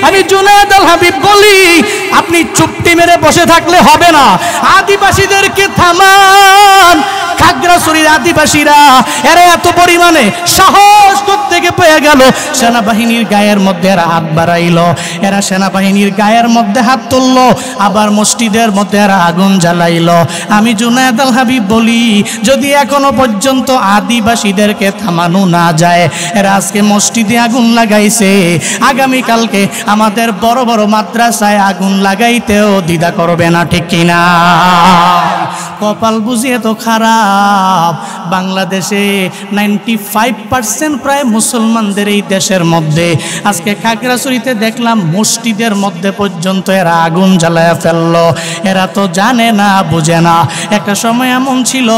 আমি জুনায়েদ আল হাবিব বলি, আপনি চুপটি মেরে বসে থাকলে হবে না, আদিবাসীদেরকে থামান। খাগড়াছড়ির আদিবাসীরা এরা এত পরিমাণে সাহস থেকে পেয়ে গেল, সেনাবাহিনীর গায়ের মধ্যে এরা হাত বাড়াইলো, এরা সেনাবাহিনীর গায়ের মধ্যে হাত তুললো, আবার মসজিদের মধ্যে এরা আগুন জ্বালাইলো। আমি জুনায়েদ আল হাবিব বলি, যদি এখনো পর্যন্ত আদিবাসীদেরকে থামানো না যায়, এরা আজকে মসজিদে আগুন লাগাইছে, আগামীকালকে আমাদের বড় বড় মাদ্রাসায় আগুন লাগাইতেও দ্বিধা করবে না, ঠিক কিনা? কপাল বুঝিয়ে তো খারাপ, বাংলাদেশে 95% প্রায় মুসলমানদের এই দেশের মধ্যে, আজকে খাগড়াছড়িতে দেখলাম মসজিদের মধ্যে পর্যন্ত এরা আগুন জ্বালায়া ফেললো। এরা তো জানে না, বুঝে না। একটা সময় এমন ছিল,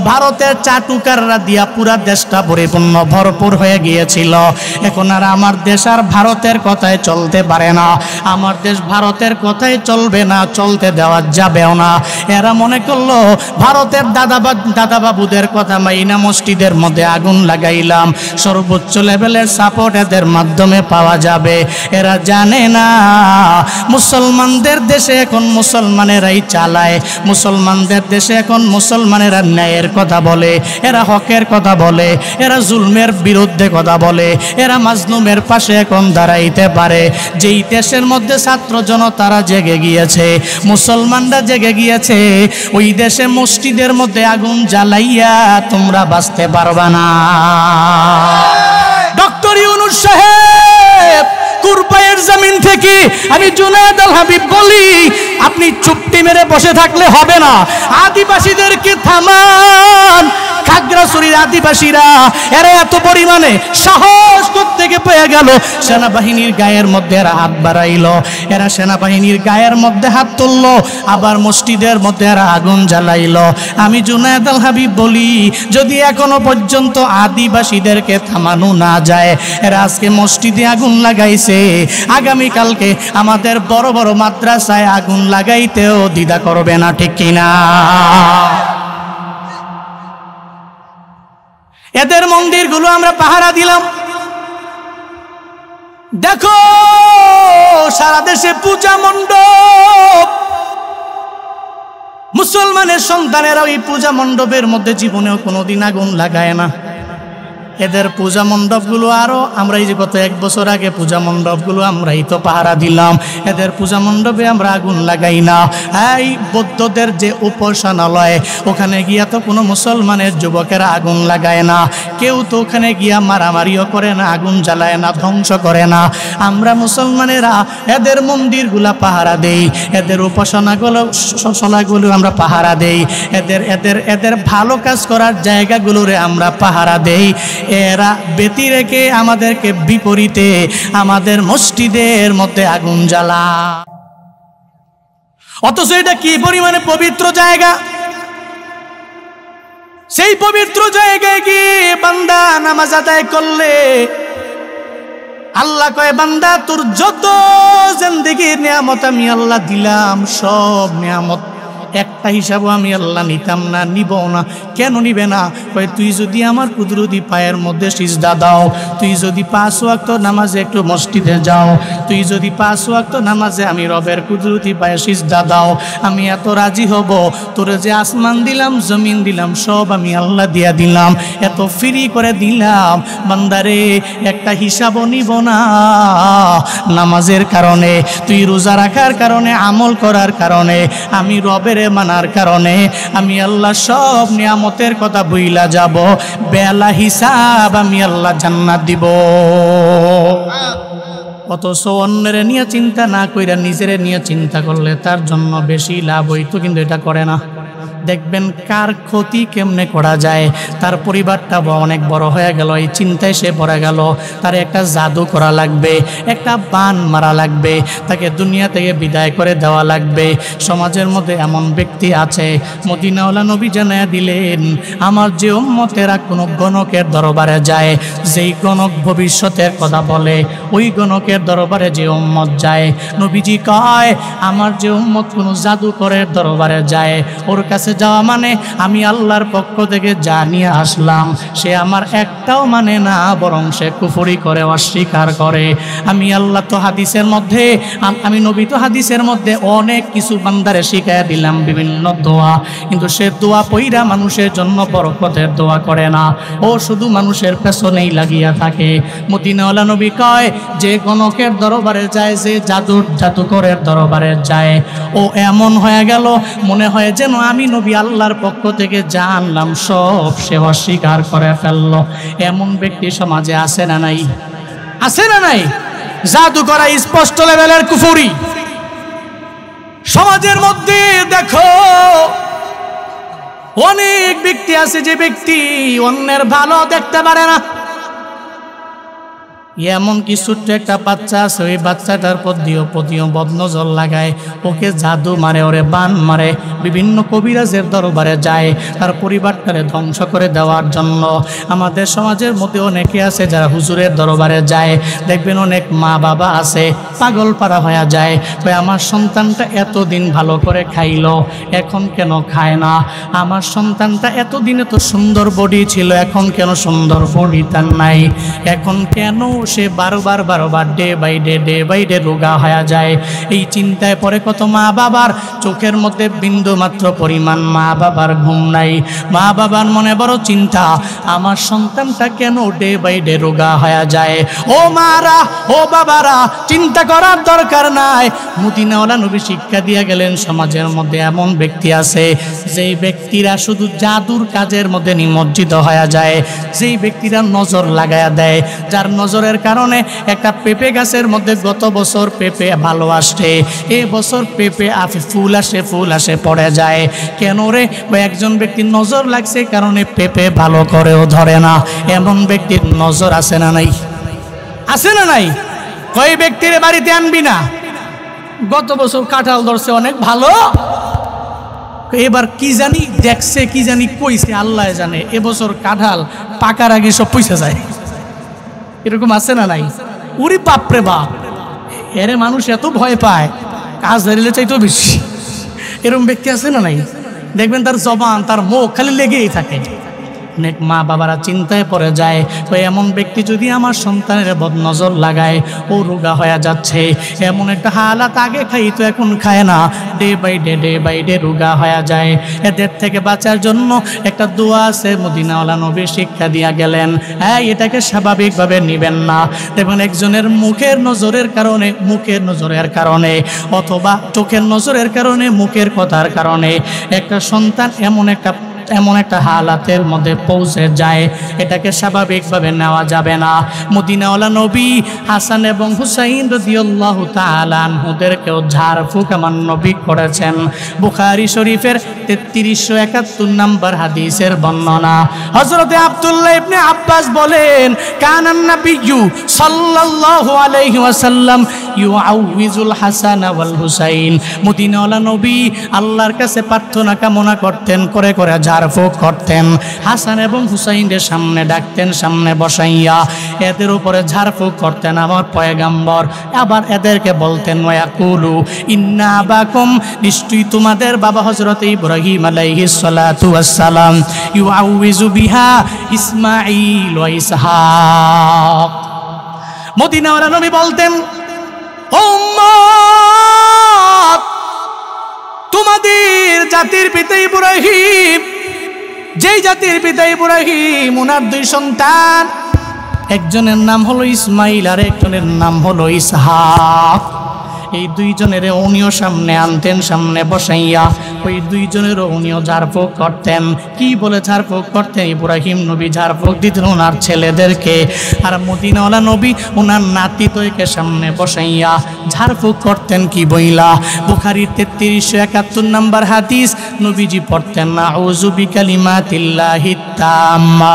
ভারতের চাটুকাররা দিয়া পুরা দেশটা পরিপূর্ণ ভরপুর হয়ে গিয়েছিল। এখন আর আমার দেশ আর ভারতের কথায় চলতে পারে না, আমার দেশ ভারতের কথায় চলবে না, চলতে দেওয়া যাবেও না। এরা মনে করলো ভারতের দাদাবাবুদের কথা মাইনা মসজিদের মধ্যে আগুন লাগাইলাম, সর্বোচ্চ লেভেলের সাপোর্ট এদের মাধ্যমে পাওয়া যাবে। এরা জানে না মুসলমানদের দেশে এখন মুসলমানেরাই চালায়, মুসলমানদের দেশে এখন মুসলমানেরা ন্যায়ের কথা বলে, এরা হকের কথা বলে, এরা জুলমের বিরুদ্ধে কথা বলে, এরা মাজলুমের পাশে এখন দাঁড়াইতে পারে। যেই দেশের মধ্যে ছাত্র জনতারা জেগে গিয়েছে, মুসলমানরা জেগে গিয়েছে, ওই দেশে মসজিদের মধ্যে আগুন জ্বালাইয়া তোমরা বাঁচতে পারবা না। ডক্টর ইউনূস সাহেব কুরবাইয়ের জমিন থেকে আমি জুনায়েদ আল হাবিব বলি, আপনি চুপটি মেরে বসে থাকলে হবে না, আদিবাসীদেরকে থামান। খাগড়াছড়ির আদিবাসীরা এরা এত পরিমাণে সাহস থেকে পেয়ে গেল, সেনাবাহিনীর গায়ের মধ্যে এরা হাত বাড়াইলো, এরা সেনাবাহিনীর গায়ের মধ্যে হাত তুললো, আবার মসজিদের মধ্যে এরা আগুন জ্বালাইলো। আমি জুনায়েদ আল হাবিব বলি, যদি এখনো পর্যন্ত আদিবাসীদেরকে থামানো না যায়, এরা আজকে মসজিদে আগুন লাগাইছে, আগামীকালকে আমাদের বড় বড় মাদ্রাসায় আগুন লাগাইতেও দ্বিধা করবে না, ঠিক কিনা? এদের মন্দিরগুলো আমরা পাহারা দিলাম। দেখো সারা দেশে পূজা মণ্ডপ, মুসলমানের সন্তানেরা ওই পূজা মণ্ডপের মধ্যে জীবনেও কোনোদিন আগুন লাগায় না। এদের পূজা মণ্ডপগুলো আরো, আমরা এই যে গত 1 বছর আগে পূজা মণ্ডপগুলো আমরাই তো পাহারা দিলাম, এদের পূজা মণ্ডপে আমরা আগুন লাগাই না। এই বৌদ্ধদের যে উপাসনালয়, ওখানে গিয়া তো কোনো মুসলমানের যুবকেরা আগুন লাগায় না, কেউ তো ওখানে গিয়া মারামারিও করে না, আগুন জ্বালায় না, ধ্বংস করে না। আমরা মুসলমানেরা এদের মন্দিরগুলা পাহারা দেই, এদের উপাসনাগুলো আমরা পাহারা দেই, এদের ভালো কাজ করার জায়গাগুলোরে আমরা পাহারা দেই। এরা ব্যতি রেখে আমাদেরকে বিপরীতে আমাদের মসজিদের মধ্যে আগুন জ্বালা, অথচ এটা কি পরিমাণে পবিত্র জায়গা। সেই পবিত্র জায়গায় গিয়ে বান্দা নামাজ আদায় করলে আল্লাহ কয়, বান্দা তোর যত জিন্দেগির নিয়ামত আমি আল্লাহ দিলাম, সব নিয়ামত একটা হিসাবও আমি আল্লাহ নিতাম না, নিব না। কেন নিবে না? কয়, তুই যদি আমার কুদরতি পায়ের মধ্যে সিজদা দাও, তুই যদি 5 ওয়াক্ত নামাজে একটু মসজিদে যাও, তুই যদি 5 ওয়াক্ত নামাজে আমি রবের কুদরতি পায়ে সিজদা দাও, আমি এত রাজি হব। তোরে যে আসমান দিলাম, জমিন দিলাম, সব আমি আল্লাহ দিয়া দিলাম, এত ফ্রি করে দিলাম। বান্দারে একটা হিসাবও নিব না। নামাজের কারণে, তুই রোজা রাখার কারণে, আমল করার কারণে, আমি রবের মানার কারণে আমি আল্লাহ সব নিয়ামতের কথা বইলা যাব, বেলা হিসাব আমি আল্লাহ জান্নাত দিব। অথচ অন্যের নিয়ে চিন্তা না কইরা নিজের নিয়ে চিন্তা করলে তার জন্য বেশি লাভ হইতো, কিন্তু এটা করে না। দেখবেন কার ক্ষতি কেমনে করা যায়, তার পরিবারটা অনেক বড় হয়ে গেল, এই চিন্তায় সে পড়ে গেল, তার একটা জাদু করা লাগবে, একটা বান মারা লাগবে, তাকে দুনিয়া থেকে বিদায় করে দেওয়া লাগবে। সমাজের মধ্যে এমন ব্যক্তি আছে, মদিনাওয়ালা নবী জানায়া দিলেন, আমার যে উম্মতেরা কোনো গণকের দরবারে যায়, যেই গণক ভবিষ্যতের কথা বলে, ওই গণকের দরবারে যে উম্মত যায়, নবীজি কয় আমার যে উম্মত কোনো জাদুকরের দরবারে যায়, ওর কাছে কাছে যাওয়া মানে আমি আল্লাহর পক্ষ থেকে জানিয়ে আসলাম, সে আমার একটাও মানে না, বরং সে কুফরি করে, অস্বীকার করে। আমি আল্লাহ তো হাদিসের মধ্যে, আমি নবী তো হাদিসের মধ্যে অনেক কিছু বান্দারে শিখাইয়া দিলাম, বিভিন্ন দোয়া, কিন্তু সে দোয়া পইরা মানুষের জন্য বরকতের দোয়া করে না, ও শুধু মানুষের পেছনেই লাগিয়া থাকে। মদিনাওয়ালা নবী কয়, যে গণকের দরবারে যায়, যে জাদুকরের দরবারে যায়, ও এমন হয়ে গেল মনে হয় যেন আমি নবী আল্লাহর পক্ষ থেকে জানলাম সব সে অস্বীকার করে ফেললো। এমন ব্যক্তি সমাজে আছে না নাই? আছে না নাই? জাদু করা স্পষ্ট লেভেলের কুফরি। সমাজের মধ্যে দেখো অনেক ব্যক্তি আছে যে ব্যক্তি অন্যের ভালো দেখতে পারে না। এমন কি ছোট্ট একটা বাচ্চা আছে, ওই বাচ্চাটার প্রতিও বদনজর লাগায়, ওকে জাদু মারে, ওরে বান মারে, বিভিন্ন কবিরাজের দরবারে যায় তার পরিবারটারে ধ্বংস করে দেওয়ার জন্য। আমাদের সমাজের মধ্যে অনেকে আছে যারা হুজুরের দরবারে যায়, দেখবেন অনেক মা বাবা আছে পাগল পাড়া হয়ে যায়, ভাই আমার সন্তানটা এতদিন ভালো করে খাইলো, এখন কেন খায় না? আমার সন্তানটা এতদিনে তো সুন্দর বডি ছিল, এখন কেন সুন্দর বডি তার নাই? এখন কেন সে বারবার ডে বাই ডে রোগা হয়ে যায়? এই চিন্তায় পরে কত মা বাবার চোখের মধ্যে বিন্দু মাত্র পরিমাণ মা বাবার ঘুম নাই। মা বাবার মনে বড় চিন্তা, আমার সন্তানটা কেন ডে বাই ডে রোগা হয়ে যায়? ও মারা, ও বাবারা, চিন্তা করার দরকার নাই। মদিনাওয়ালা নবী শিক্ষা দিয়ে গেলেন, সমাজের মধ্যে এমন ব্যক্তি আছে যেই ব্যক্তিরা শুধু জাদুর কাজের মধ্যে নিমজ্জিত হয়ে যায়, যেই ব্যক্তিরা নজর লাগায়া দেয়, যার নজরের কারণে একটা পেঁপে গাছের মধ্যে গত বছর পেঁপে ভালো আসছে, এই বছর পেঁপে ফুল আসে পড়ে যায়। কেন রে? একজন ব্যক্তির নজর লাগছে কারণে পেঁপে ভালো করেও ধরে না। এমন ব্যক্তির নজর আছে না নাই? আছে না নাই? কই ব্যক্তির বাড়িতে আনবি না, গত বছর কাঁঠাল ধরছে অনেক ভালো, এবার কি জানি দেখছে, কি জানি কইছে, আল্লাহ জানে, এবছর কাঁঠাল পাকার আগে সব পয়সা যায়। এরকম আছে না নাই? উরি বাপরে বাপ, এরে মানুষ এত ভয় পায়, কাজ ধরিলে চাইতো বেশি। এরকম ব্যক্তি আছে না নাই? দেখবেন তার জবান, তার মুখ খালি লেগেই থাকে। অনেক মা বাবারা চিন্তায় পড়ে যায়, তো এমন ব্যক্তি যদি আমার সন্তানের বদনজর লাগায়, ও রোগা হয়ে যাচ্ছে, এমন একটা হালাত, আগে খাইতো এখন খায় না, ডে বাই ডে রোগা হয়ে যায়। এদের থেকে বাঁচার জন্য একটা দোয়া আছে, মদিনাওয়ালা নবী শিক্ষা দিয়া গেলেন। হ্যাঁ, এটাকে স্বাভাবিকভাবে নিবেন না। দেখবেন একজনের মুখের নজরের কারণে অথবা চোখের নজরের কারণে, মুখের কথার কারণে একটা সন্তান এমন একটা হালাতের মধ্যে পৌঁছে যায়, এটাকে স্বাভাবিকভাবে নেওয়া যাবে না। মদিনাওয়ালা নবী হাসান এবং হুসাইন রাদিয়াল্লাহু তাআলা আনহুদেরকেও ঝাড়ফুঁক আমার নবী করেছেন। বুখারী শরীফের 3371 নম্বর হাদিসের বর্ণনা। হযরতে আব্দুল্লাহ ইবনে আব্বাস বলেন, কানান নাবিয়্যু সাল্লাল্লাহু আলাইহি ওয়াসাল্লাম ইউআউযুল হাসান ওয়াল হুসাইন। মদিনাওয়ালা নবী আল্লাহর কাছে প্রার্থনা কামনা করতেন, করে ঝাড়ফুঁক করতেন, হাসান এবং হুসাইনের সামনে ডাকতেন, সামনে বসাইয়া এদের উপরে ঝাড়ফুঁক করতেন আমার পয়গাম্বর। আবার এদেরকে বলতেন, ওয়াকুলু ইন্না আবাকুম, নিশ্চয়ই তোমাদের বাবা হযরত ইব্রাহিম আলাইহিস সালাতু ওয়াস সালাম ইউআউযু বিহা ইসমাঈল ওয়া ইসহাক। মদিনাওয়ালা নবী বলতেন, ও উম্মত, তোমাদের জাতির পিতা ইব্রাহিম, যেই জাতির পিতা ইব্রাহিম, ওনার দুই সন্তান, একজনের নাম হলো ইসমাইল আর একজনের নাম হলো ইসহাক। এই দুইজনের উনিও সামনে আনতেন, সামনে বসাইয়া ওই দুইজনেরও উনিও ঝাড়ফুঁক করতেন। কি বলে ঝাড়ফুঁক করতেন? ইব্রাহিম নবী ঝাড়ফুঁক দিতেন ওনার ছেলেদেরকে, আর মদিনাওয়ালা নবী ওনার নাতিতয়কে সামনে বসাইয়া ঝাড়ফুঁক করতেন কি বইলা। বুখারীর 3371 নম্বর হাদিস, নবীজি পড়তেন, আউযু বিকালিমাতিল্লাহিত তাম্মা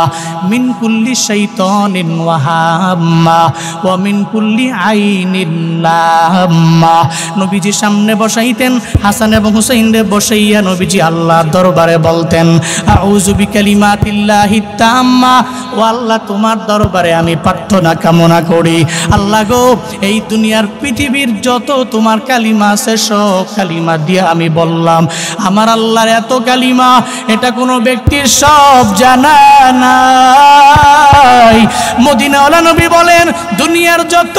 মিন কুল্লি শাইতানিন ওয়া হাম্মা ওয়া মিন কুল্লি আইনিন লাম্মা আম্মা নবীজি সামনে বসাইতেন হাসান এবং হুসাইনরে বসাইয়া নবীজি আল্লাহর দরবারে বলতেন আউযু বিকালিমাতিল্লাহি তাম্মা, ও আল্লাহ তোমার দরবারে আমি প্রার্থনা কামনা করি আল্লাহ গো এই দুনিয়ার পৃথিবীর যত তোমার কালিমা আছে সব কালিমা দিয়ে আমি বললাম আমার আল্লাহর এত কালিমা এটা কোনো ব্যক্তির সব জানা নাই। মদিনাওয়ালা নবী বলেন দুনিয়ার যত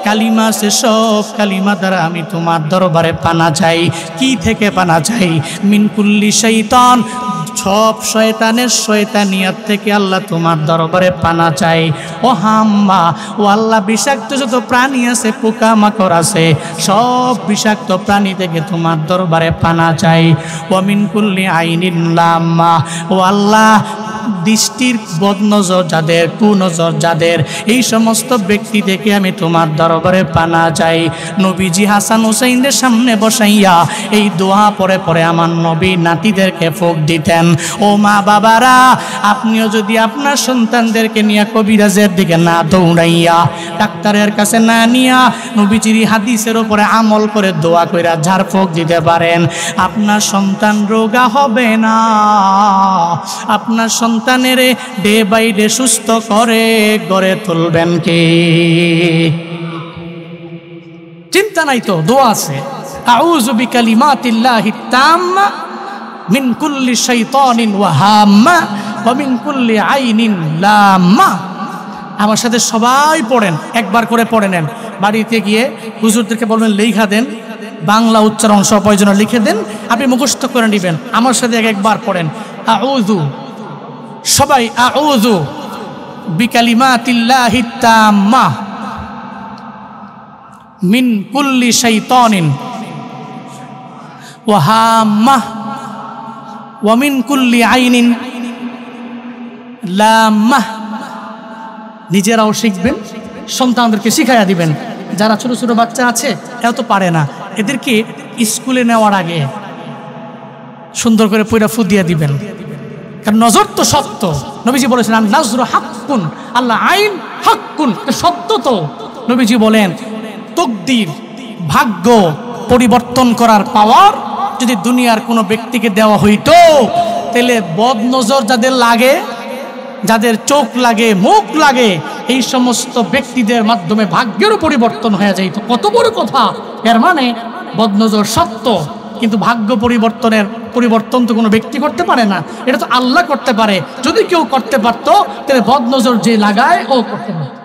কালিমা আছে সব কালিমা দ্বারা আমি তোমার দরবারে পানা চাই। কি থেকে পানা চাই? মিন কুল্লি শাইতান, সব শয়তানের শয়তানিয়াত থেকে আল্লাহ তোমার দরবারে পানা চাই। ও হাম্মা, ও আল্লাহ বিষাক্ত যত প্রাণী আছে পোকামাকড় আছে সব বিষাক্ত প্রাণী থেকে তোমার দরবারে পানা চাই। ও মিন কুল্লি আইনিন লাম্মা, ও আল্লাহ দৃষ্টির বদনজর যাদের কুনজর যাদের এই সমস্ত ব্যক্তি থেকে আমি তোমার দরবারে পানা চাই। নবীজি হাসান হুসাইনদের সামনে বসাইয়া এই দোয়া পরে পরে আমার নবী নাতিদেরকে ফোক দিতেন। ও মা বাবারা আপনিও যদি আপনার সন্তানদেরকে নিয়ে কবিরাজের দিকে না দৌড়াইয়া ডাক্তারের কাছে না নিয়া নবীজির হাদিসের উপরে আমল করে দোয়া কইরা ঝাড়ফুঁক দিতে পারেন আপনার সন্তান রোগা হবে না। আপনার সন্তানের ডে বাই ডে সুস্থ করে গড়ে তুলবেন কে? চিন্তা নাই তো, দোয়া আছে আউযু বিকালিমাতিল্লাহি তাম্মা মিন কুল্লি শাইতানিন ওয়া হাম্মা ওয়া মিন কুল্লি আইনিন লাম্মা। আমার সাথে সবাই পড়েন, একবার করে পড়ে নেন। বাড়িতে গিয়ে হুজুরদেরকে বলবেন লেখা দেন, বাংলা উচ্চারণ সহ প্রয়োজন লিখে দেন, আপনি মুখস্থ করে নেবেন। আমার সাথে একবার পড়েন আউযু, সবাই আউযু বিকালিমাতিল্লাহি তাম্মা মিন কুল্লি শাইতানিন ওয়া হাম্মা ওয়া মিন কুল্লি আইনিন লাম্মা। নিজেরাও শিখবেন, সন্তানদেরকে শিখাইয়া দিবেন। যারা ছোট ছোট বাচ্চা আছে এরা তো পারে না, এদেরকে স্কুলে নেওয়ার আগে সুন্দর করে পয়রা ফু দিয়ে দিবেন, কারণ নজর তো সত্য। নবীজি বলেছেন আন নাজরু হাক্কুন, আল্লাহ আইন হাক্কুন, সত্য তো। নবীজি বলেন তকদির ভাগ্য পরিবর্তন করার পাওয়ার যদি দুনিয়ার কোনো ব্যক্তিকে দেওয়া হইতো তাহলে বদ নজর যাদের লাগে, যাদের চোখ লাগে মুখ লাগে এই সমস্ত ব্যক্তিদের মাধ্যমে ভাগ্যেরও পরিবর্তন হয়ে যাইত। কত বড় কথা! এর মানে বদনজর সত্য, কিন্তু ভাগ্য পরিবর্তন তো কোনো ব্যক্তি করতে পারে না, এটা তো আল্লাহ করতে পারে। যদি কেউ করতে পারতো তাহলে বদনজর যে লাগায় ও করতে পারত।